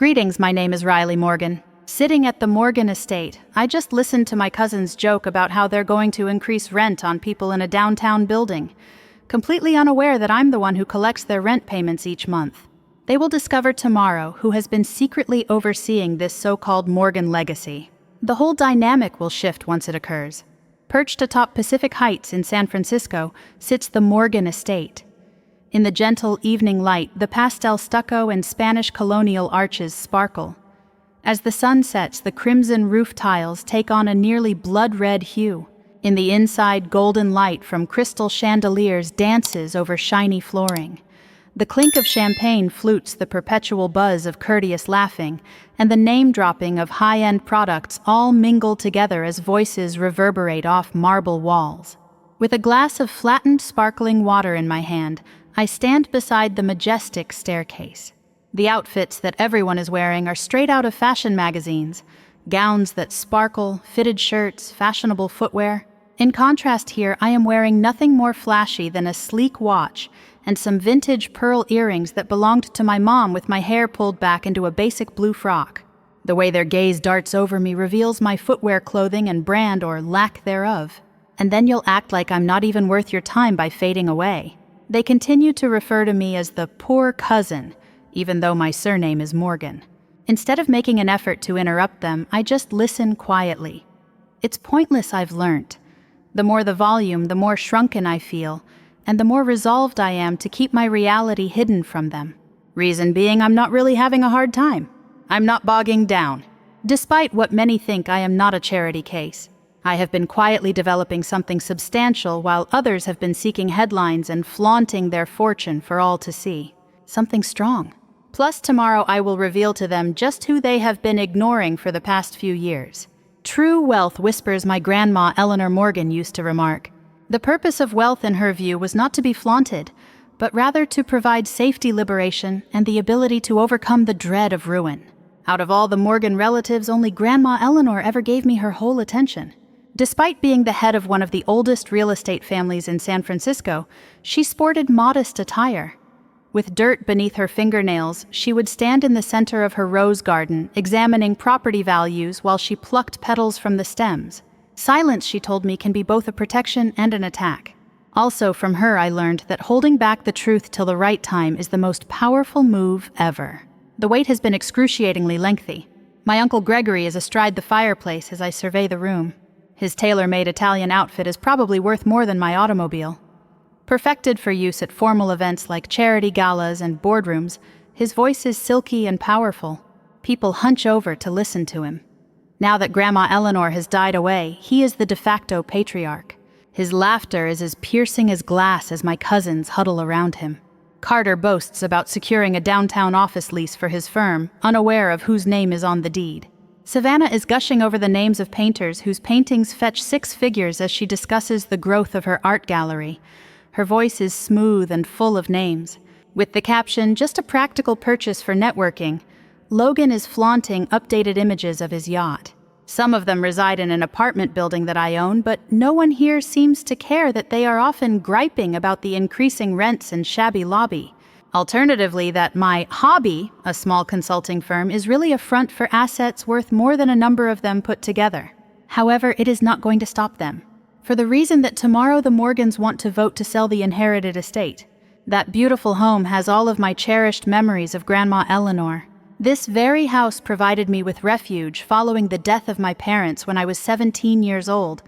Greetings, my name is Riley Morgan. Sitting at the Morgan estate, I just listened to my cousin's joke about how they're going to increase rent on people in a downtown building, completely unaware that I'm the one who collects their rent payments each month. They will discover tomorrow who has been secretly overseeing this so-called Morgan legacy. The whole dynamic will shift once it occurs. Perched atop Pacific Heights in San Francisco sits the Morgan estate. In the gentle evening light, the pastel stucco and Spanish colonial arches sparkle. As the sun sets, the crimson roof tiles take on a nearly blood-red hue. In the inside, golden light from crystal chandeliers dances over shiny flooring. The clink of champagne flutes the perpetual buzz of courteous laughing, and the name-dropping of high-end products all mingle together as voices reverberate off marble walls. With a glass of flattened, sparkling water in my hand, I stand beside the majestic staircase. The outfits that everyone is wearing are straight out of fashion magazines. Gowns that sparkle, fitted shirts, fashionable footwear. In contrast here, I am wearing nothing more flashy than a sleek watch and some vintage pearl earrings that belonged to my mom with my hair pulled back into a basic blue frock. The way their gaze darts over me reveals my footwear clothing and brand or lack thereof. And then you'll act like I'm not even worth your time by fading away. They continue to refer to me as the poor cousin, even though my surname is Morgan. Instead of making an effort to interrupt them, I just listen quietly. It's pointless, I've learnt. The more the volume, the more shrunken I feel, and the more resolved I am to keep my reality hidden from them. Reason being, I'm not really having a hard time. I'm not bogging down. Despite what many think, I am not a charity case. I have been quietly developing something substantial while others have been seeking headlines and flaunting their fortune for all to see. Something strong. Plus, tomorrow I will reveal to them just who they have been ignoring for the past few years. True wealth whispers, my Grandma Eleanor Morgan used to remark. The purpose of wealth in her view was not to be flaunted, but rather to provide safety, liberation, and the ability to overcome the dread of ruin. Out of all the Morgan relatives, only Grandma Eleanor ever gave me her whole attention. Despite being the head of one of the oldest real estate families in San Francisco, she sported modest attire. With dirt beneath her fingernails, she would stand in the center of her rose garden, examining property values while she plucked petals from the stems. Silence, she told me, can be both a protection and an attack. Also, from her I learned that holding back the truth till the right time is the most powerful move ever. The wait has been excruciatingly lengthy. My Uncle Gregory is astride the fireplace as I survey the room. His tailor-made Italian outfit is probably worth more than my automobile. Perfected for use at formal events like charity galas and boardrooms, his voice is silky and powerful. People hunch over to listen to him. Now that Grandma Eleanor has died away, he is the de facto patriarch. His laughter is as piercing as glass as my cousins huddle around him. Carter boasts about securing a downtown office lease for his firm, unaware of whose name is on the deed. Savannah is gushing over the names of painters whose paintings fetch six figures as she discusses the growth of her art gallery. Her voice is smooth and full of names. With the caption, "Just a practical purchase for networking," Logan is flaunting updated images of his yacht. Some of them reside in an apartment building that I own, but no one here seems to care that they are often griping about the increasing rents and shabby lobby. Alternatively, that my hobby, a small consulting firm, is really a front for assets worth more than a number of them put together. However, it is not going to stop them. For the reason that tomorrow the Morgans want to vote to sell the inherited estate. That beautiful home has all of my cherished memories of Grandma Eleanor. This very house provided me with refuge following the death of my parents when I was 17 years old,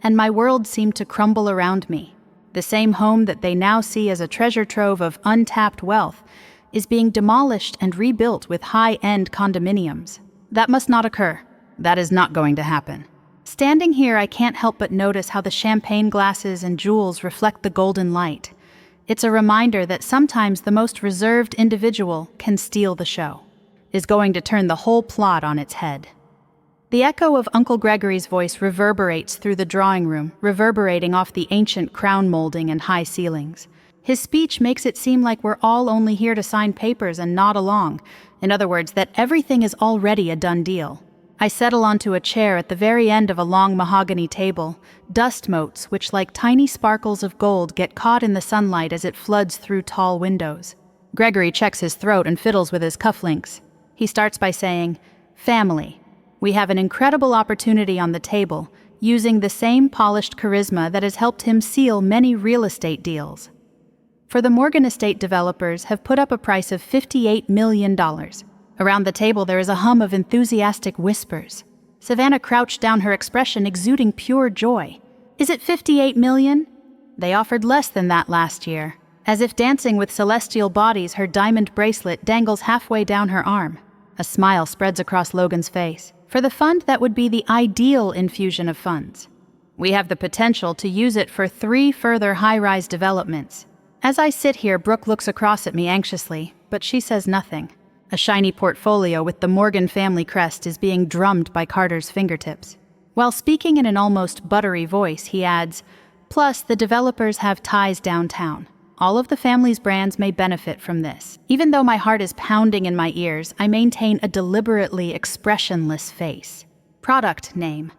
and my world seemed to crumble around me. The same home that they now see as a treasure trove of untapped wealth is being demolished and rebuilt with high-end condominiums. That must not occur. That is not going to happen. Standing here, I can't help but notice how the champagne glasses and jewels reflect the golden light. It's a reminder that sometimes the most reserved individual can steal the show, is going to turn the whole plot on its head. The echo of Uncle Gregory's voice reverberates through the drawing room, reverberating off the ancient crown molding and high ceilings. His speech makes it seem like we're all only here to sign papers and nod along. In other words, that everything is already a done deal. I settle onto a chair at the very end of a long mahogany table, dust motes which like tiny sparkles of gold get caught in the sunlight as it floods through tall windows. Gregory checks his throat and fiddles with his cufflinks. He starts by saying, "Family, we have an incredible opportunity on the table, using the same polished charisma that has helped him seal many real estate deals." For the Morgan estate developers have put up a price of $58 million. Around the table there is a hum of enthusiastic whispers. Savannah crouched down, her expression exuding pure joy. "Is it 58 million? They offered less than that last year." As if dancing with celestial bodies, her diamond bracelet dangles halfway down her arm. A smile spreads across Logan's face. For the fund that would be the ideal infusion of funds. We have the potential to use it for 3 further high-rise developments. As I sit here, Brooke looks across at me anxiously, but she says nothing. A shiny portfolio with the Morgan family crest is being drummed by Carter's fingertips. While speaking in an almost buttery voice, he adds, "Plus, the developers have ties downtown. All of the family's brands may benefit from this." Even though my heart is pounding in my ears, I maintain a deliberately expressionless face. Product name.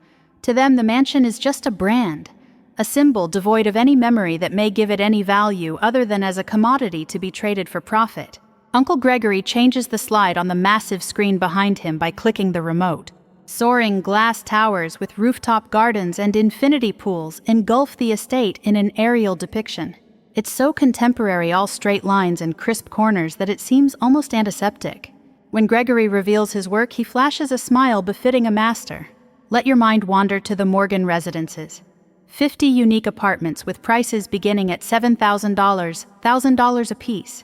To them, the mansion is just a brand, a symbol devoid of any memory that may give it any value other than as a commodity to be traded for profit. Uncle Gregory changes the slide on the massive screen behind him by clicking the remote. Soaring glass towers with rooftop gardens and infinity pools engulf the estate in an aerial depiction. It's so contemporary, all straight lines and crisp corners, that it seems almost antiseptic. When Gregory reveals his work, he flashes a smile befitting a master. Let your mind wander to the Morgan residences. 50 unique apartments with prices beginning at $7,000, $1,000 apiece.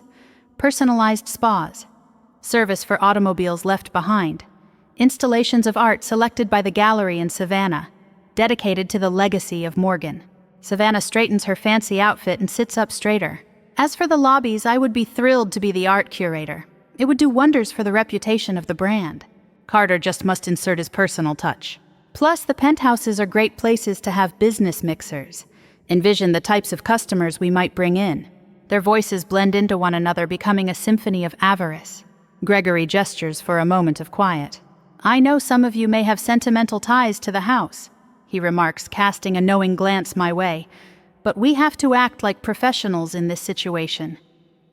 Personalized spas. Service for automobiles left behind. Installations of art selected by the gallery in Savannah, dedicated to the legacy of Morgan. Savannah straightens her fancy outfit and sits up straighter. As for the lobbies, I would be thrilled to be the art curator. It would do wonders for the reputation of the brand. Carter just must insert his personal touch. Plus, the penthouses are great places to have business mixers. Envision the types of customers we might bring in. Their voices blend into one another, becoming a symphony of avarice. Gregory gestures for a moment of quiet. "I know some of you may have sentimental ties to the house," he remarks, casting a knowing glance my way, "but we have to act like professionals in this situation.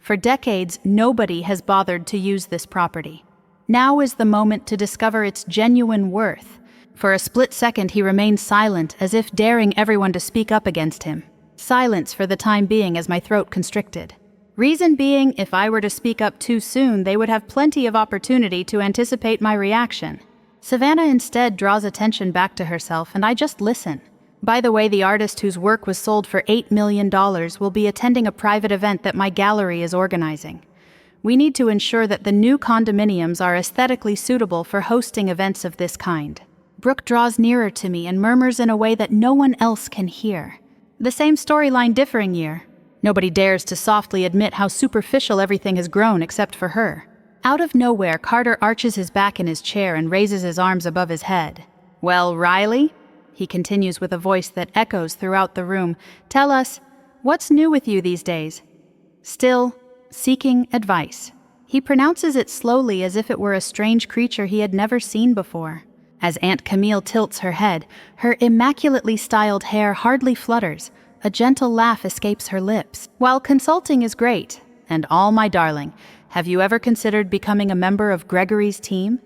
For decades, nobody has bothered to use this property. Now is the moment to discover its genuine worth." For a split second, he remains silent, as if daring everyone to speak up against him. Silence for the time being as my throat constricted. Reason being, if I were to speak up too soon, they would have plenty of opportunity to anticipate my reaction. Savannah instead draws attention back to herself, and I just listen. By the way, the artist whose work was sold for $8 million will be attending a private event that my gallery is organizing. We need to ensure that the new condominiums are aesthetically suitable for hosting events of this kind. Brooke draws nearer to me and murmurs in a way that no one else can hear. The same storyline, differing year. Nobody dares to softly admit how superficial everything has grown except for her. Out of nowhere, Carter arches his back in his chair and raises his arms above his head. "Well, Riley," he continues with a voice that echoes throughout the room, "tell us, what's new with you these days?" Still seeking advice. He pronounces it slowly, as if it were a strange creature he had never seen before. As Aunt Camille tilts her head, her immaculately styled hair hardly flutters. A gentle laugh escapes her lips. "While consulting is great, and all, my darling, have you ever considered becoming a member of Gregory's team?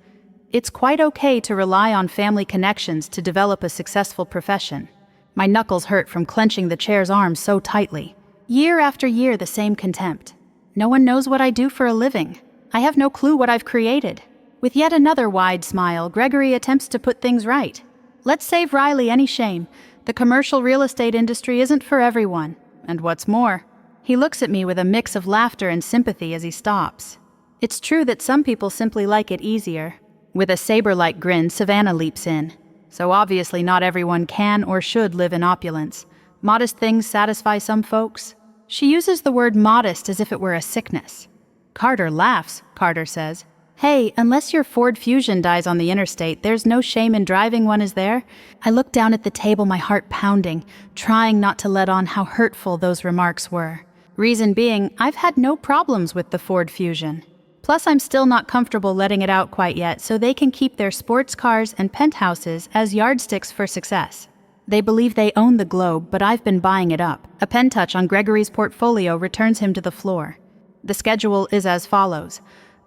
It's quite okay to rely on family connections to develop a successful profession." My knuckles hurt from clenching the chair's arms so tightly. Year after year, the same contempt. No one knows what I do for a living. I have no clue what I've created. With yet another wide smile, Gregory attempts to put things right. "Let's save Riley any shame. The commercial real estate industry isn't for everyone. And what's more," he looks at me with a mix of laughter and sympathy as he stops, "it's true that some people simply like it easier." With a saber-like grin, Savannah leaps in. "So obviously not everyone can or should live in opulence. Modest things satisfy some folks." She uses the word modest as if it were a sickness. Carter laughs, Carter says. "Hey, unless your Ford Fusion dies on the interstate, there's no shame in driving one, is there?" I look down at the table, my heart pounding, trying not to let on how hurtful those remarks were. Reason being, I've had no problems with the Ford Fusion. Plus, I'm still not comfortable letting it out quite yet, so they can keep their sports cars and penthouses as yardsticks for success. They believe they own the globe, but I've been buying it up. A pen touch on Gregory's portfolio returns him to the floor. The schedule is as follows.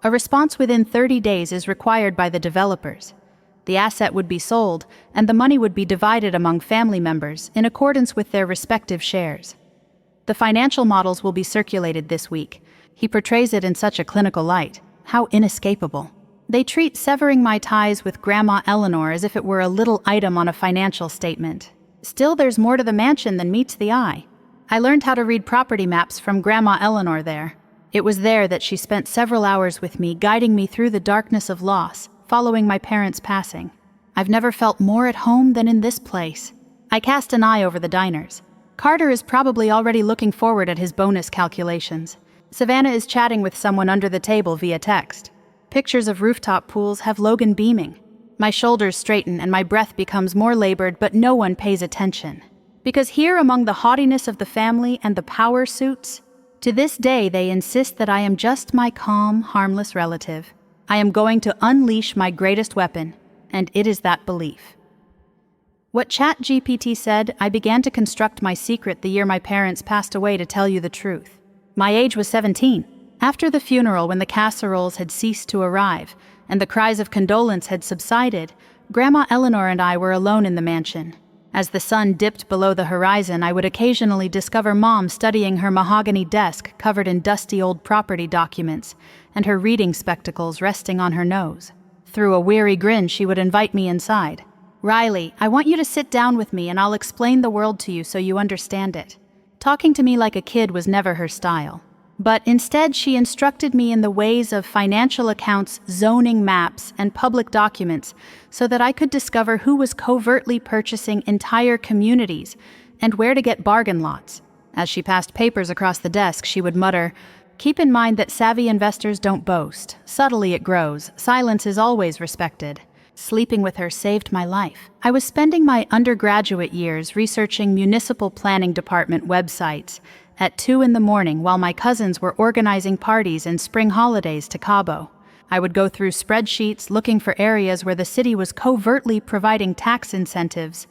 A response within 30 days is required by the developers. The asset would be sold, and the money would be divided among family members in accordance with their respective shares. The financial models will be circulated this week. He portrays it in such a clinical light. How inescapable. They treat severing my ties with Grandma Eleanor as if it were a little item on a financial statement. Still, there's more to the mansion than meets the eye. I learned how to read property maps from Grandma Eleanor there. It was there that she spent several hours with me, guiding me through the darkness of loss, following my parents' passing. I've never felt more at home than in this place. I cast an eye over the diners. Carter is probably already looking forward at his bonus calculations. Savannah is chatting with someone under the table via text. Pictures of rooftop pools have Logan beaming. My shoulders straighten and my breath becomes more labored, but no one pays attention. Because here, among the haughtiness of the family and the power suits, to this day they insist that I am just my calm, harmless relative. I am going to unleash my greatest weapon, and it is that belief. What ChatGPT said, I began to construct my secret the year my parents passed away, to tell you the truth. My age was 17. After the funeral, when the casseroles had ceased to arrive, and the cries of condolence had subsided, Grandma Eleanor and I were alone in the mansion. As the sun dipped below the horizon, I would occasionally discover Mom studying her mahogany desk covered in dusty old property documents, and her reading spectacles resting on her nose. Through a weary grin, she would invite me inside. "Riley, I want you to sit down with me and I'll explain the world to you so you understand it." Talking to me like a kid was never her style. But instead, she instructed me in the ways of financial accounts, zoning maps, and public documents so that I could discover who was covertly purchasing entire communities and where to get bargain lots. As she passed papers across the desk, she would mutter, "Keep in mind that savvy investors don't boast. Subtly it grows. Silence is always respected." Sleeping with her saved my life. I was spending my undergraduate years researching municipal planning department websites at 2 in the morning while my cousins were organizing parties and spring holidays to Cabo. I would go through spreadsheets looking for areas where the city was covertly providing tax incentives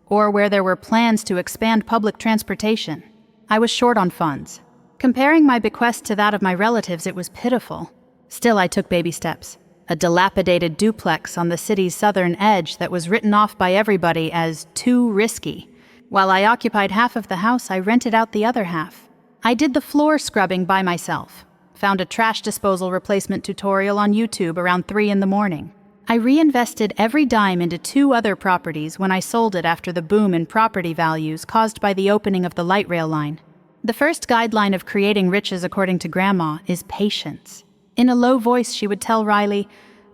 or where there were plans to expand public transportation. I was short on funds. Comparing my bequest to that of my relatives, it was pitiful. Still, I took baby steps. A dilapidated duplex on the city's southern edge that was written off by everybody as too risky. While I occupied half of the house, I rented out the other half. I did the floor scrubbing by myself. Found a trash disposal replacement tutorial on YouTube around 3 in the morning. I reinvested every dime into 2 other properties when I sold it after the boom in property values caused by the opening of the light rail line. The first guideline of creating riches, according to Grandma, is patience. In a low voice, she would tell Riley,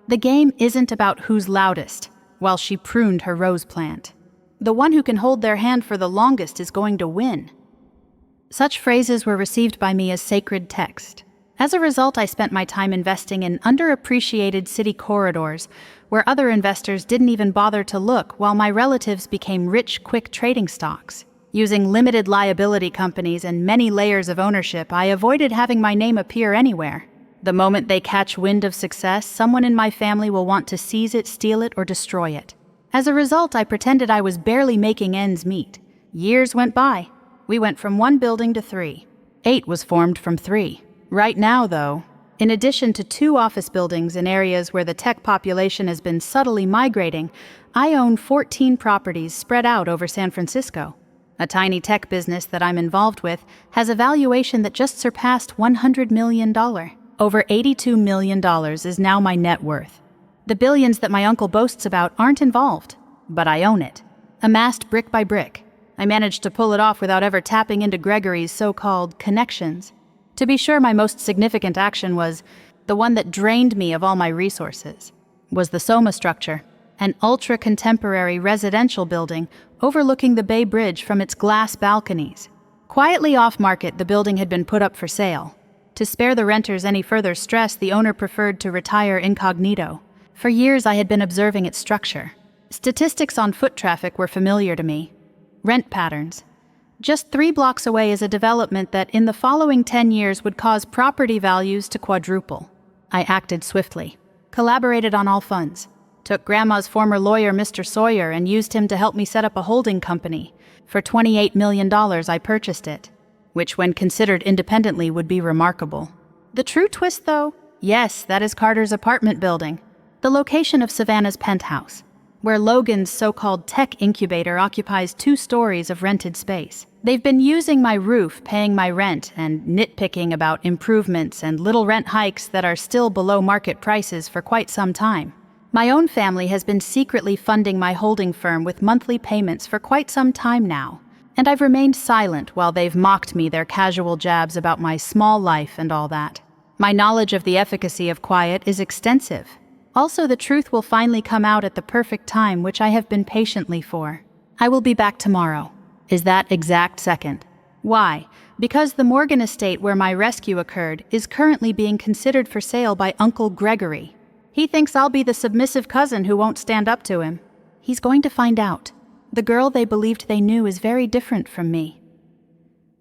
"The game isn't about who's loudest," while she pruned her rose plant. "The one who can hold their hand for the longest is going to win." Such phrases were received by me as sacred text. As a result, I spent my time investing in underappreciated city corridors where other investors didn't even bother to look, while my relatives became rich, quick trading stocks. Using limited liability companies and many layers of ownership, I avoided having my name appear anywhere. The moment they catch wind of success, someone in my family will want to seize it, steal it, or destroy it. As a result, I pretended I was barely making ends meet. Years went by. We went from 1 building to 3. 8 was formed from 3. Right now, though, in addition to 2 office buildings in areas where the tech population has been subtly migrating, I own 14 properties spread out over San Francisco. A tiny tech business that I'm involved with has a valuation that just surpassed $100 million. Over $82 million is now my net worth. The billions that my uncle boasts about aren't involved, but I own it. Amassed brick by brick. I managed to pull it off without ever tapping into Gregory's so-called connections. To be sure, my most significant action was the one that drained me of all my resources, was the SOMA structure, an ultra-contemporary residential building overlooking the Bay Bridge from its glass balconies. Quietly off-market, the building had been put up for sale. To spare the renters any further stress, the owner preferred to retire incognito. For years, I had been observing its structure. Statistics on foot traffic were familiar to me. Rent patterns. Just 3 blocks away is a development that in the following 10 years would cause property values to quadruple. I acted swiftly, collaborated on all funds, took Grandma's former lawyer, Mr. Sawyer, and used him to help me set up a holding company. For $28 million, I purchased it, which when considered independently would be remarkable. The true twist, though, Yes, that is Carter's apartment building, the location of Savannah's penthouse, where Logan's so-called tech incubator occupies 2 stories of rented space. They've been using my roof, paying my rent, and nitpicking about improvements and little rent hikes that are still below market prices for quite some time. My own family has been secretly funding my holding firm with monthly payments for quite some time now, and I've remained silent while they've mocked me their casual jabs about my small life and all that. My knowledge of the efficacy of quiet is extensive. Also, the truth will finally come out at the perfect time, which I have been patiently for. I will be back tomorrow. Is that exact second? Why? Because the Morgan estate where my rescue occurred is currently being considered for sale by Uncle Gregory. He thinks I'll be the submissive cousin who won't stand up to him. He's going to find out. The girl they believed they knew is very different from me.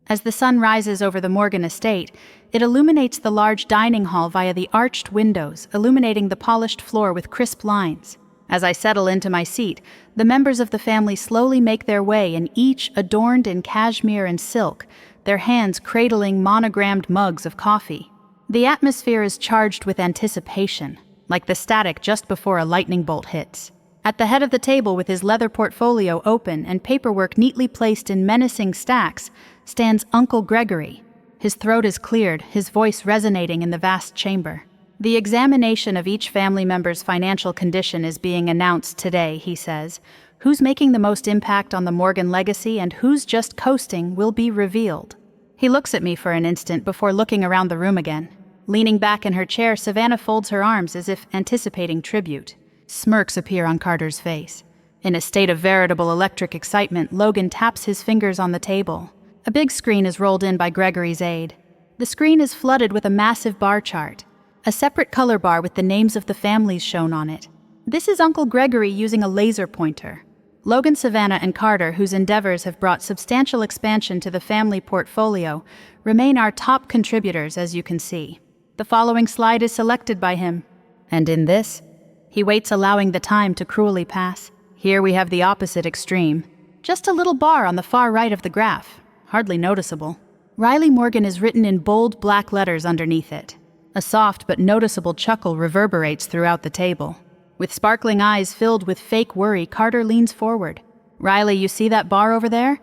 As the sun rises over the Morgan estate, it illuminates the large dining hall via the arched windows, illuminating the polished floor with crisp lines. As I settle into my seat, the members of the family slowly make their way, and each adorned in cashmere and silk, their hands cradling monogrammed mugs of coffee. The atmosphere is charged with anticipation, like the static just before a lightning bolt hits. At the head of the table, with his leather portfolio open and paperwork neatly placed in menacing stacks, stands Uncle Gregory. His throat is cleared, his voice resonating in the vast chamber. The examination of each family member's financial condition is being announced today, he says. Who's making the most impact on the Morgan legacy and who's just coasting will be revealed. He looks at me for an instant before looking around the room again. Leaning back in her chair, Savannah folds her arms as if anticipating tribute. Smirks appear on Carter's face. In a state of veritable electric excitement, Logan taps his fingers on the table. A big screen is rolled in by Gregory's aide. The screen is flooded with a massive bar chart. A separate color bar with the names of the families shown on it. This is Uncle Gregory using a laser pointer. Logan, Savannah, and Carter, whose endeavors have brought substantial expansion to the family portfolio, remain our top contributors, as you can see. The following slide is selected by him. And in this, he waits, allowing the time to cruelly pass. Here we have the opposite extreme. Just a little bar on the far right of the graph. Hardly noticeable. Riley Morgan is written in bold black letters underneath it. A soft but noticeable chuckle reverberates throughout the table. With sparkling eyes filled with fake worry, Carter leans forward. Riley, you see that bar over there?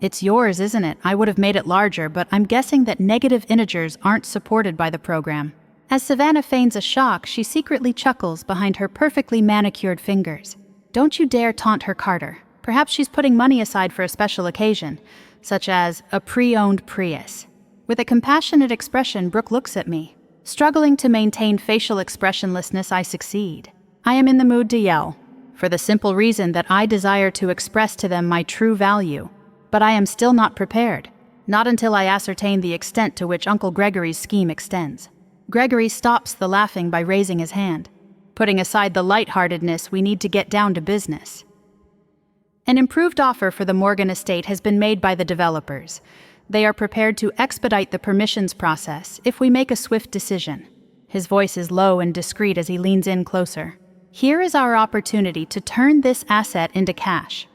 It's yours, isn't it? I would have made it larger, but I'm guessing that negative integers aren't supported by the program. As Savannah feigns a shock, she secretly chuckles behind her perfectly manicured fingers. Don't you dare taunt her, Carter. Perhaps she's putting money aside for a special occasion, such as a pre-owned Prius. With a compassionate expression, Brooke looks at me. Struggling to maintain facial expressionlessness, I succeed. I am in the mood to yell, for the simple reason that I desire to express to them my true value. But I am still not prepared, not until I ascertain the extent to which Uncle Gregory's scheme extends. Gregory stops the laughing by raising his hand. Putting aside the lightheartedness, we need to get down to business. An improved offer for the Morgan estate has been made by the developers. They are prepared to expedite the permissions process if we make a swift decision. His voice is low and discreet as he leans in closer. Here is our opportunity to turn this asset into cash.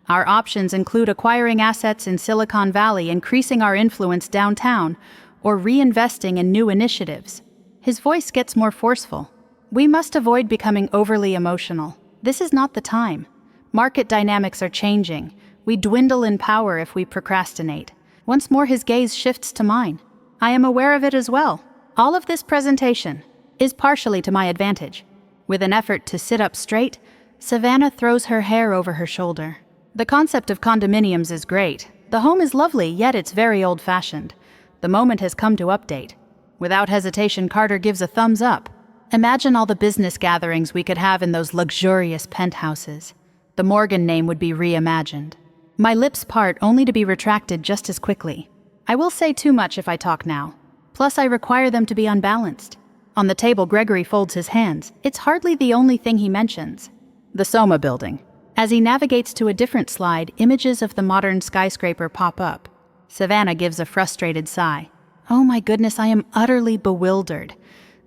Our options include acquiring assets in Silicon Valley, increasing our influence downtown, or reinvesting in new initiatives. His voice gets more forceful. We must avoid becoming overly emotional. This is not the time. Market dynamics are changing. We dwindle in power if we procrastinate. Once more, his gaze shifts to mine. I am aware of it as well. All of this presentation is partially to my advantage. With an effort to sit up straight, Savannah throws her hair over her shoulder. The concept of condominiums is great. The home is lovely, yet it's very old-fashioned. The moment has come to update. Without hesitation, Carter gives a thumbs up. Imagine all the business gatherings we could have in those luxurious penthouses. The Morgan name would be reimagined. My lips part only to be retracted just as quickly. I will say too much if I talk now. Plus, I require them to be unbalanced. On the table, Gregory folds his hands. It's hardly the only thing he mentions. The SOMA building. As he navigates to a different slide, images of the modern skyscraper pop up. Savannah gives a frustrated sigh. Oh my goodness, I am utterly bewildered.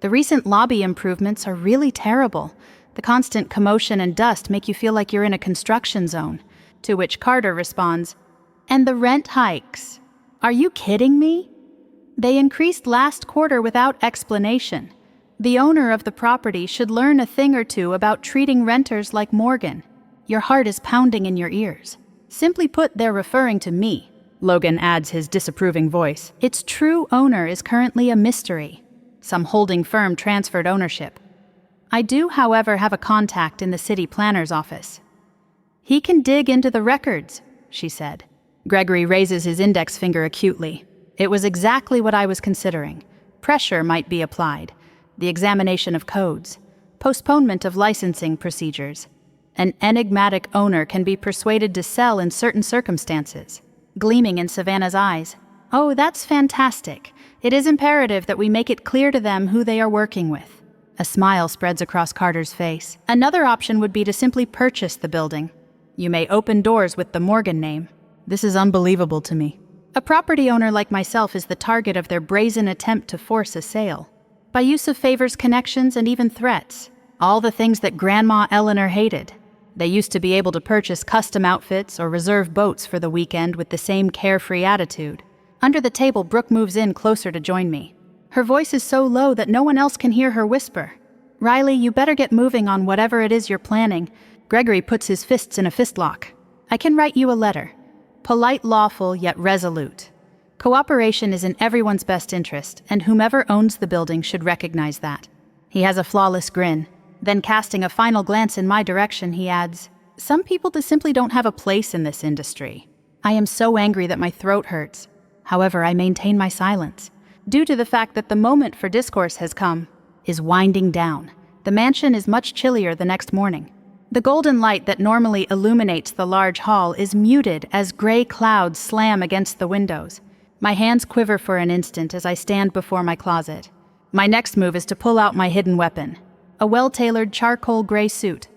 The recent lobby improvements are really terrible. The constant commotion and dust make you feel like you're in a construction zone. To which Carter responds, "And the rent hikes. Are you kidding me? They increased last quarter without explanation. The owner of the property should learn a thing or two about treating renters like Morgan. Your heart is pounding in your ears. Simply put, they're referring to me. Logan adds his disapproving voice. Its true owner is currently a mystery. Some holding firm transferred ownership. I do, however, have a contact in the city planner's office. He can dig into the records, she said. Gregory raises his index finger acutely. It was exactly what I was considering. Pressure might be applied. The examination of codes. Postponement of licensing procedures. An enigmatic owner can be persuaded to sell in certain circumstances. Gleaming in Savannah's eyes. Oh, that's fantastic. It is imperative that we make it clear to them who they are working with. A smile spreads across Carter's face. Another option would be to simply purchase the building. You may open doors with the Morgan name. This is unbelievable to me. A property owner like myself is the target of their brazen attempt to force a sale. By use of favors, connections, and even threats. All the things that Grandma Eleanor hated. They used to be able to purchase custom outfits or reserve boats for the weekend with the same carefree attitude. Under the table, Brooke moves in closer to join me. Her voice is so low that no one else can hear her whisper. Riley, you better get moving on whatever it is you're planning. Gregory puts his fists in a fistlock. I can write you a letter. Polite, lawful, yet resolute. Cooperation is in everyone's best interest, and whomever owns the building should recognize that. He has a flawless grin. Then casting a final glance in my direction, he adds, some people just simply don't have a place in this industry. I am so angry that my throat hurts. However, I maintain my silence, due to the fact that the moment for discourse has come, is winding down. The mansion is much chillier the next morning. The golden light that normally illuminates the large hall is muted as gray clouds slam against the windows. My hands quiver for an instant as I stand before my closet. My next move is to pull out my hidden weapon. A well-tailored charcoal gray suit,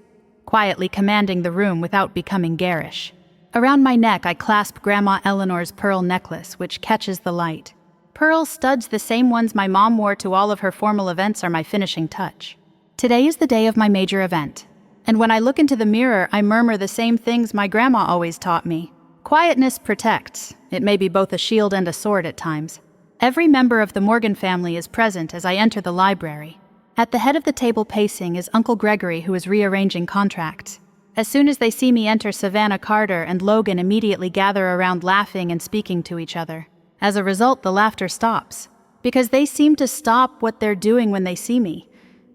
quietly commanding the room without becoming garish. Around my neck, I clasp Grandma Eleanor's pearl necklace, which catches the light. Pearl studs, the same ones my mom wore to all of her formal events, are my finishing touch. Today is the day of my major event, and when I look into the mirror, I murmur the same things my grandma always taught me. Quietness protects. It may be both a shield and a sword at times. Every member of the Morgan family is present as I enter the library. At the head of the table pacing is Uncle Gregory, who is rearranging contracts. As soon as they see me enter, Savannah, Carter, and Logan immediately gather around laughing and speaking to each other. As a result, the laughter stops, because they seem to stop what they're doing when they see me.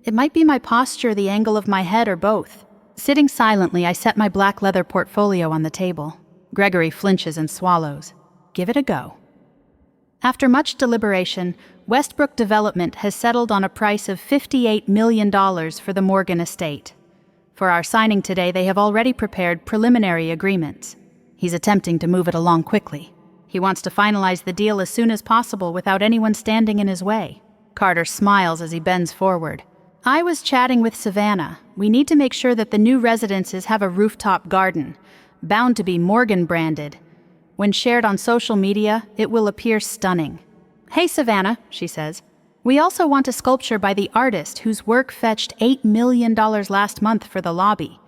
It might be my posture, the angle of my head, or both. Sitting silently, I set my black leather portfolio on the table. Gregory flinches and swallows. Give it a go. After much deliberation, Westbrook Development has settled on a price of $58 million for the Morgan estate. For our signing today, they have already prepared preliminary agreements. He's attempting to move it along quickly. He wants to finalize the deal as soon as possible without anyone standing in his way. Carter smiles as he bends forward. I was chatting with Savannah. We need to make sure that the new residences have a rooftop garden, bound to be Morgan branded. When shared on social media, it will appear stunning. Hey, Savannah, she says. We also want a sculpture by the artist whose work fetched $8 million last month for the lobby.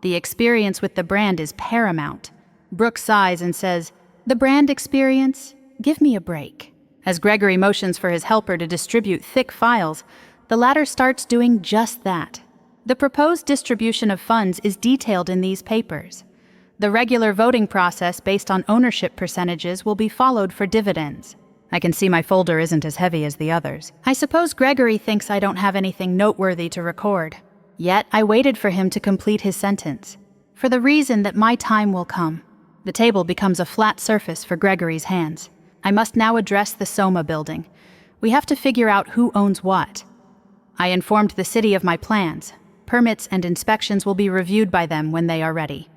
The experience with the brand is paramount. Brooke sighs and says, the brand experience? Give me a break. As Gregory motions for his helper to distribute thick files, the latter starts doing just that. The proposed distribution of funds is detailed in these papers. The regular voting process based on ownership percentages will be followed for dividends. I can see my folder isn't as heavy as the others. I suppose Gregory thinks I don't have anything noteworthy to record. Yet I waited for him to complete his sentence. For the reason that my time will come. The table becomes a flat surface for Gregory's hands. I must now address the SOMA building. We have to figure out who owns what. I informed the city of my plans. Permits and inspections will be reviewed by them when they are ready.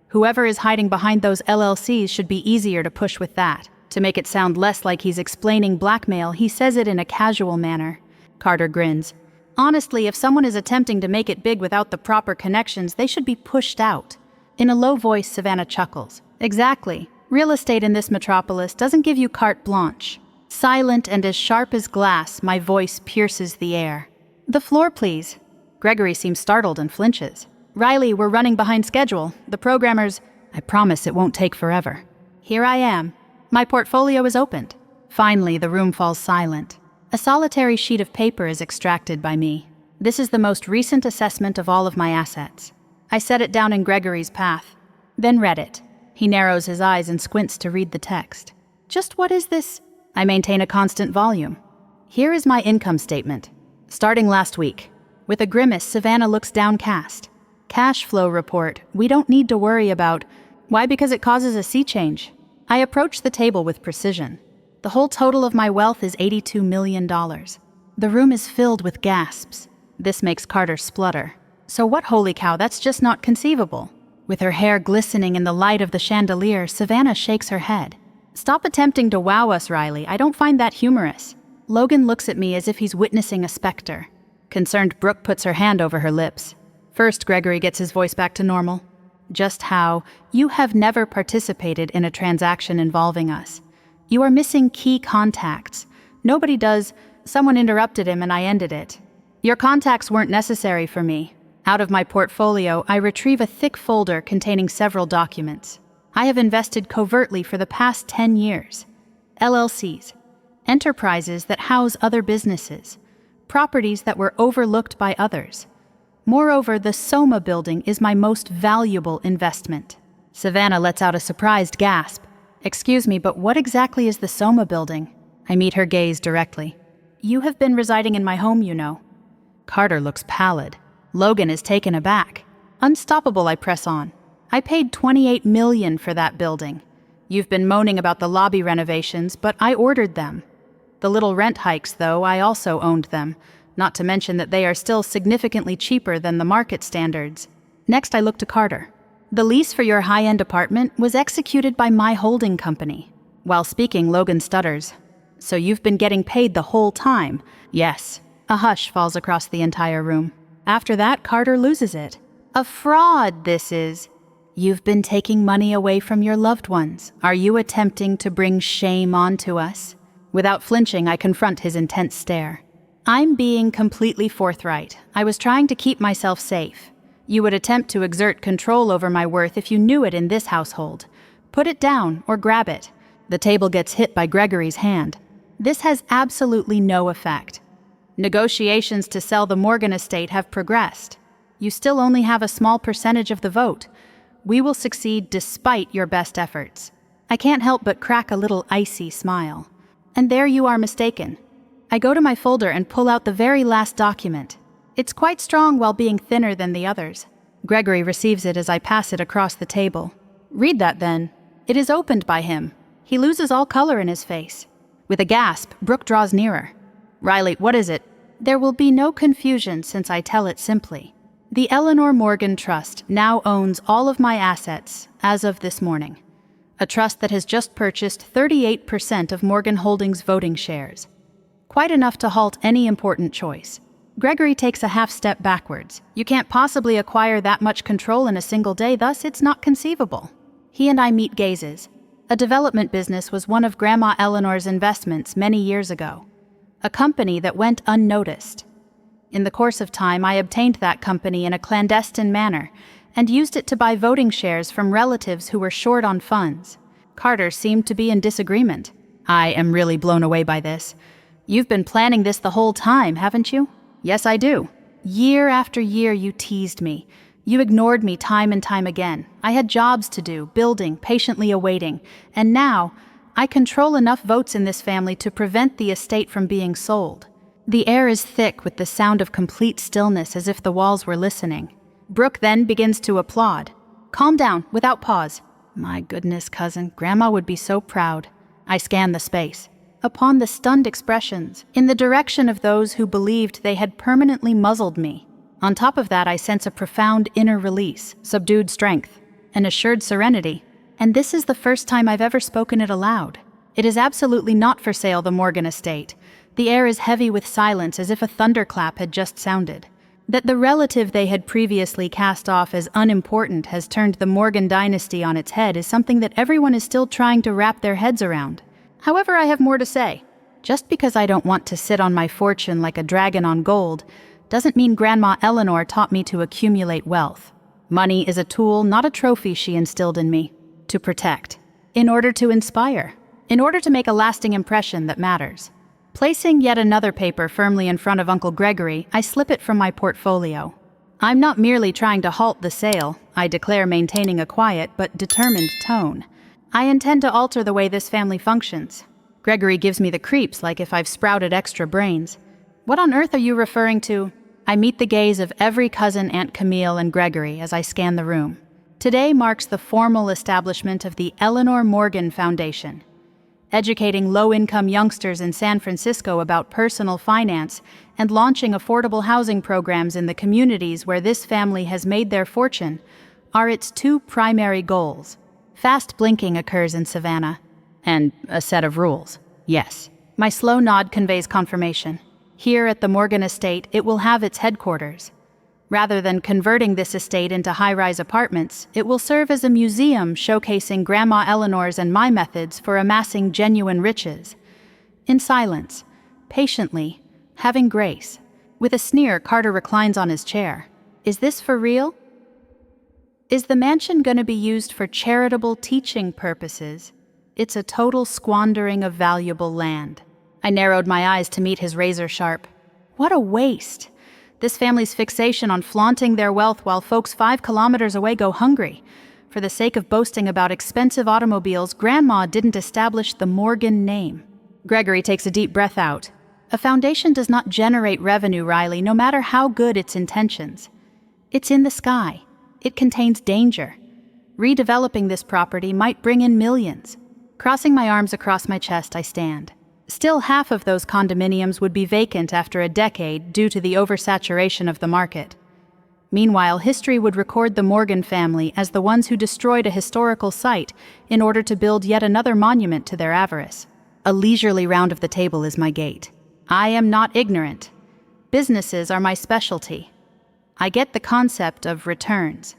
Whoever is hiding behind those LLCs should be easier to push with that. To make it sound less like he's explaining blackmail, he says it in a casual manner. Carter grins. Honestly, if someone is attempting to make it big without the proper connections, they should be pushed out. In a low voice, Savannah chuckles. Exactly. Real estate in this metropolis doesn't give you carte blanche. Silent and as sharp as glass, my voice pierces the air. The floor, please. Gregory seems startled and flinches. Riley, we're running behind schedule. The programmers... I promise it won't take forever. Here I am. My portfolio is opened. Finally, the room falls silent. A solitary sheet of paper is extracted by me. This is the most recent assessment of all of my assets. I set it down in Gregory's path, then read it. He narrows his eyes and squints to read the text. Just what is this? I maintain a constant volume. Here is my income statement. Starting last week. With a grimace, Savannah looks downcast. Cash flow report. We don't need to worry about. Why? Because it causes a sea change. I approach the table with precision. The whole total of my wealth is $82 million. The room is filled with gasps. This makes Carter splutter. So what, holy cow, that's just not conceivable. With her hair glistening in the light of the chandelier, Savannah shakes her head. Stop attempting to wow us, Riley. I don't find that humorous. Logan looks at me as if he's witnessing a specter. Concerned Brooke puts her hand over her lips. First, Gregory gets his voice back to normal. Just how you have never participated in a transaction involving us. You are missing key contacts. Nobody does. Someone interrupted him and I ended it. Your contacts weren't necessary for me. Out of my portfolio, I retrieve a thick folder containing several documents. I have invested covertly for the past 10 years. LLCs, enterprises that house other businesses, properties that were overlooked by others. Moreover, the SOMA building is my most valuable investment. Savannah lets out a surprised gasp. Excuse me, but what exactly is the SOMA building? I meet her gaze directly. You have been residing in my home, you know. Carter looks pallid. Logan is taken aback. Unstoppable, I press on. I paid $28 million for that building. You've been moaning about the lobby renovations, but I ordered them. The little rent hikes, though, I also owned them, not to mention that they are still significantly cheaper than the market standards. Next, I look to Carter. The lease for your high-end apartment was executed by my holding company. While speaking, Logan stutters. So you've been getting paid the whole time? Yes. A hush falls across the entire room. After that, Carter loses it. A fraud, this is. You've been taking money away from your loved ones. Are you attempting to bring shame onto us? Without flinching, I confront his intense stare. I'm being completely forthright. I was trying to keep myself safe. You would attempt to exert control over my worth if you knew it in this household. Put it down or grab it. The table gets hit by Gregory's hand. This has absolutely no effect. Negotiations to sell the Morgan estate have progressed. You still only have a small percentage of the vote. We will succeed despite your best efforts. I can't help but crack a little icy smile. And there you are mistaken. I go to my folder and pull out the very last document. It's quite strong while being thinner than the others. Gregory receives it as I pass it across the table. Read that then. It is opened by him. He loses all color in his face. With a gasp, Brooke draws nearer. Riley, what is it? There will be no confusion since I tell it simply. The Eleanor Morgan Trust now owns all of my assets as of this morning. A trust that has just purchased 38% of Morgan Holdings' voting shares. Quite enough to halt any important choice. Gregory takes a half step backwards. You can't possibly acquire that much control in a single day, thus it's not conceivable. He and I meet gazes. A development business was one of Grandma Eleanor's investments many years ago. A company that went unnoticed. In the course of time, I obtained that company in a clandestine manner and used it to buy voting shares from relatives who were short on funds. Carter seemed to be in disagreement. I am really blown away by this. You've been planning this the whole time, haven't you? Yes, I do. Year after year, you teased me. You ignored me time and time again. I had jobs to do, building, patiently awaiting. And now, I control enough votes in this family to prevent the estate from being sold. The air is thick with the sound of complete stillness as if the walls were listening. Brooke then begins to applaud. Calm down, without pause. My goodness, cousin, Grandma would be so proud. I scan the space. Upon the stunned expressions, in the direction of those who believed they had permanently muzzled me. On top of that, I sense a profound inner release, subdued strength, an assured serenity. And this is the first time I've ever spoken it aloud. It is absolutely not for sale, the Morgan estate. The air is heavy with silence as if a thunderclap had just sounded. That the relative they had previously cast off as unimportant has turned the Morgan dynasty on its head is something that everyone is still trying to wrap their heads around. However, I have more to say. Just because I don't want to sit on my fortune like a dragon on gold doesn't mean Grandma Eleanor taught me to accumulate wealth. Money is a tool, not a trophy, she instilled in me. To protect. In order to inspire. In order to make a lasting impression that matters. Placing yet another paper firmly in front of Uncle Gregory, I slip it from my portfolio. I'm not merely trying to halt the sale, I declare, maintaining a quiet but determined tone. I intend to alter the way this family functions. Gregory gives me the creeps, like if I've sprouted extra brains. What on earth are you referring to? I meet the gaze of every cousin, Aunt Camille, and Gregory as I scan the room. Today marks the formal establishment of the Eleanor Morgan Foundation, educating low-income youngsters in San Francisco about personal finance and launching affordable housing programs in the communities where this family has made their fortune are its two primary goals. Fast blinking occurs in Savannah. And a set of rules. Yes. My slow nod conveys confirmation. Here at the Morgan estate, it will have its headquarters. Rather than converting this estate into high-rise apartments, it will serve as a museum showcasing Grandma Eleanor's and my methods for amassing genuine riches. In silence, patiently, having grace. With a sneer, Carter reclines on his chair. Is this for real? Is the mansion going to be used for charitable teaching purposes? It's a total squandering of valuable land. I narrowed my eyes to meet his razor sharp. What a waste! This family's fixation on flaunting their wealth while folks 5 kilometers away go hungry. For the sake of boasting about expensive automobiles, Grandma didn't establish the Morgan name. Gregory takes a deep breath out. A foundation does not generate revenue, Riley, no matter how good its intentions. It's in the sky. It contains danger. Redeveloping this property might bring in millions. Crossing my arms across my chest, I stand. Still, half of those condominiums would be vacant after a decade due to the oversaturation of the market. Meanwhile, history would record the Morgan family as the ones who destroyed a historical site in order to build yet another monument to their avarice. A leisurely round of the table is my gait. I am not ignorant. Businesses are my specialty. I get the concept of returns.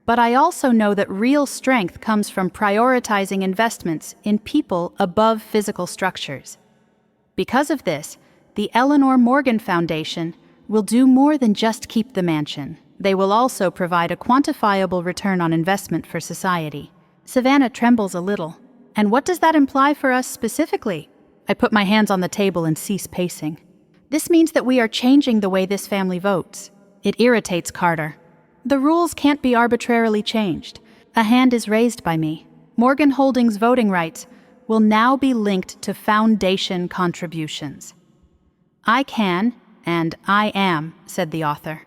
But I also know that real strength comes from prioritizing investments in people above physical structures. Because of this, the Eleanor Morgan Foundation will do more than just keep the mansion. They will also provide a quantifiable return on investment for society. Savannah trembles a little. And what does that imply for us specifically? I put my hands on the table and cease pacing. This means that we are changing the way this family votes. It irritates Carter. The rules can't be arbitrarily changed. A hand is raised by me. Morgan Holdings' voting rights will now be linked to foundation contributions. I can, and I am, said the author.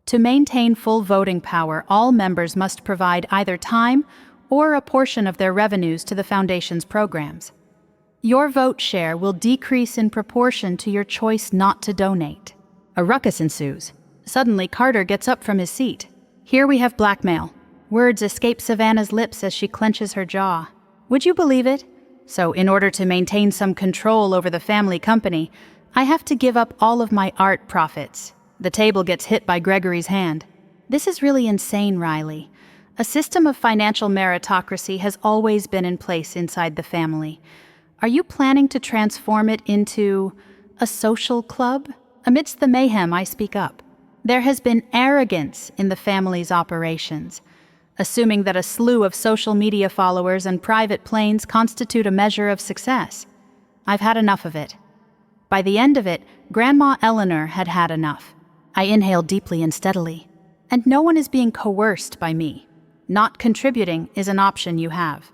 To maintain full voting power, all members must provide either time or a portion of their revenues to the foundation's programs. Your vote share will decrease in proportion to your choice not to donate. A ruckus ensues. Suddenly, Carter gets up from his seat. Here we have blackmail. Words escape Savannah's lips as she clenches her jaw. Would you believe it? So, in order to maintain some control over the family company, I have to give up all of my art profits. The table gets hit by Gregory's hand. This is really insane, Riley. A system of financial meritocracy has always been in place inside the family. Are you planning to transform it into a social club? Amidst the mayhem, I speak up. There has been arrogance in the family's operations, assuming that a slew of social media followers and private planes constitute a measure of success. I've had enough of it. By the end of it, Grandma Eleanor had had enough. I inhaled deeply and steadily. And no one is being coerced by me. Not contributing is an option you have.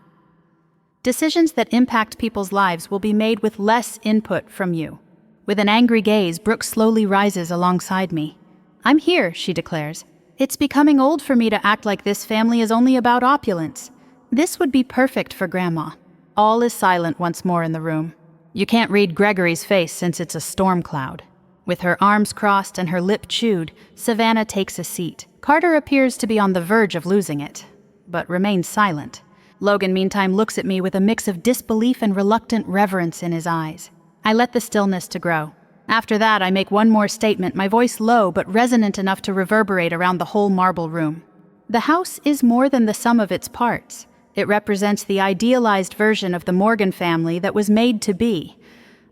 Decisions that impact people's lives will be made with less input from you. With an angry gaze, Brooke slowly rises alongside me. I'm here, she declares. It's becoming old for me to act like this family is only about opulence. This would be perfect for Grandma. All is silent once more in the room. You can't read Gregory's face since it's a storm cloud. With her arms crossed and her lip chewed, Savannah takes a seat. Carter appears to be on the verge of losing it, but remains silent. Logan, meantime, looks at me with a mix of disbelief and reluctant reverence in his eyes. I let the stillness to grow. After that, I make one more statement, my voice low but resonant enough to reverberate around the whole marble room. The house is more than the sum of its parts. It represents the idealized version of the Morgan family that was made to be.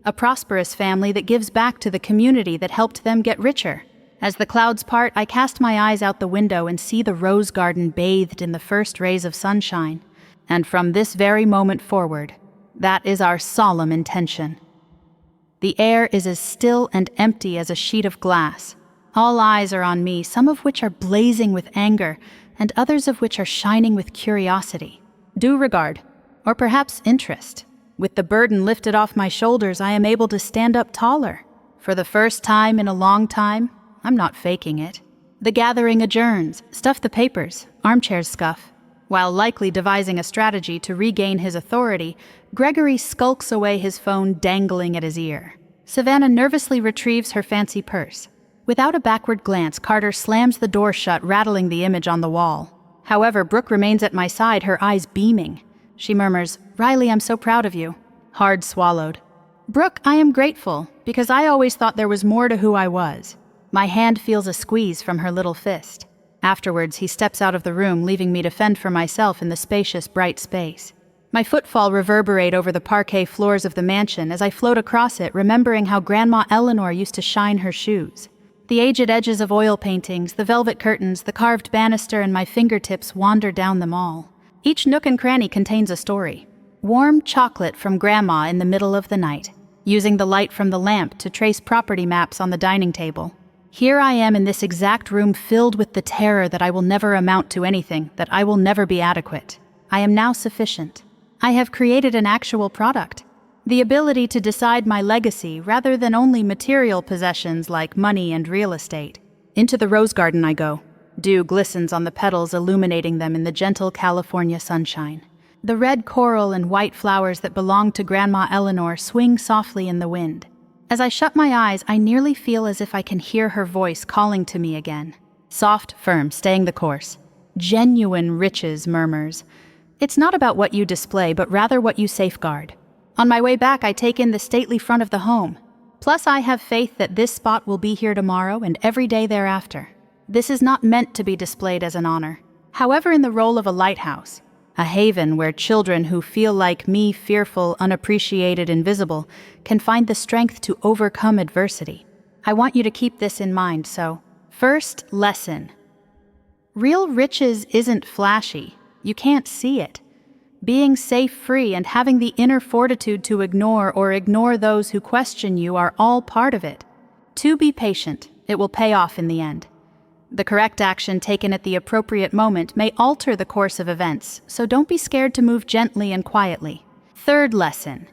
A prosperous family that gives back to the community that helped them get richer. As the clouds part, I cast my eyes out the window and see the rose garden bathed in the first rays of sunshine. And from this very moment forward, that is our solemn intention. The air is as still and empty as a sheet of glass. All eyes are on me, some of which are blazing with anger, and others of which are shining with curiosity, due regard, or perhaps interest. With the burden lifted off my shoulders, I am able to stand up taller. For the first time in a long time, I'm not faking it. The gathering adjourns, stuff the papers, armchairs scuff. While likely devising a strategy to regain his authority, Gregory skulks away, his phone dangling at his ear. Savannah nervously retrieves her fancy purse. Without a backward glance, Carter slams the door shut, rattling the image on the wall. However, Brooke remains at my side, her eyes beaming. She murmurs, "Riley, I'm so proud of you." Hard swallowed. "Brooke, I am grateful, because I always thought there was more to who I was." My hand feels a squeeze from her little fist. Afterwards, he steps out of the room, leaving me to fend for myself in the spacious, bright space. My footfall reverberate over the parquet floors of the mansion as I float across it, remembering how Grandma Eleanor used to shine her shoes. The aged edges of oil paintings, the velvet curtains, the carved banister, and my fingertips wander down them all. Each nook and cranny contains a story. Warm chocolate from Grandma in the middle of the night, using the light from the lamp to trace property maps on the dining table. Here I am in this exact room, filled with the terror that I will never amount to anything, that I will never be adequate. I am now sufficient. I have created an actual product. The ability to decide my legacy rather than only material possessions like money and real estate. Into the rose garden I go. Dew glistens on the petals, illuminating them in the gentle California sunshine. The red coral and white flowers that belong to Grandma Eleanor swing softly in the wind. As I shut my eyes, I nearly feel as if I can hear her voice calling to me again. Soft, firm, staying the course. Genuine riches, murmurs. It's not about what you display, but rather what you safeguard. On my way back, I take in the stately front of the home. Plus, I have faith that this spot will be here tomorrow and every day thereafter. This is not meant to be displayed as an honor. However, in the role of a lighthouse, a haven where children who feel like me, fearful, unappreciated, invisible, can find the strength to overcome adversity. I want you to keep this in mind, so, first lesson. Real riches isn't flashy. You can't see it. Being safe, free, and having the inner fortitude to ignore those who question you are all part of it. To be patient, it will pay off in the end. The correct action taken at the appropriate moment may alter the course of events, so don't be scared to move gently and quietly. Third lesson.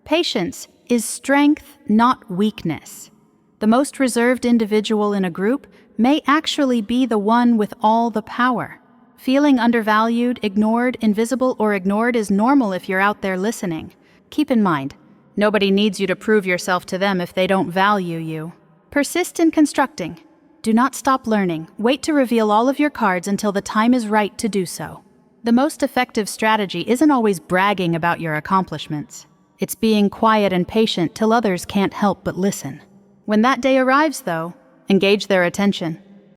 Patience is strength, not weakness. The most reserved individual in a group may actually be the one with all the power. Feeling undervalued, ignored, invisible, or ignored is normal if you're out there listening. Keep in mind, nobody needs you to prove yourself to them if they don't value you. Persist in constructing. Do not stop learning. Wait to reveal all of your cards until the time is right to do so. The most effective strategy isn't always bragging about your accomplishments. It's being quiet and patient till others can't help but listen. When that day arrives, though, engage their attention.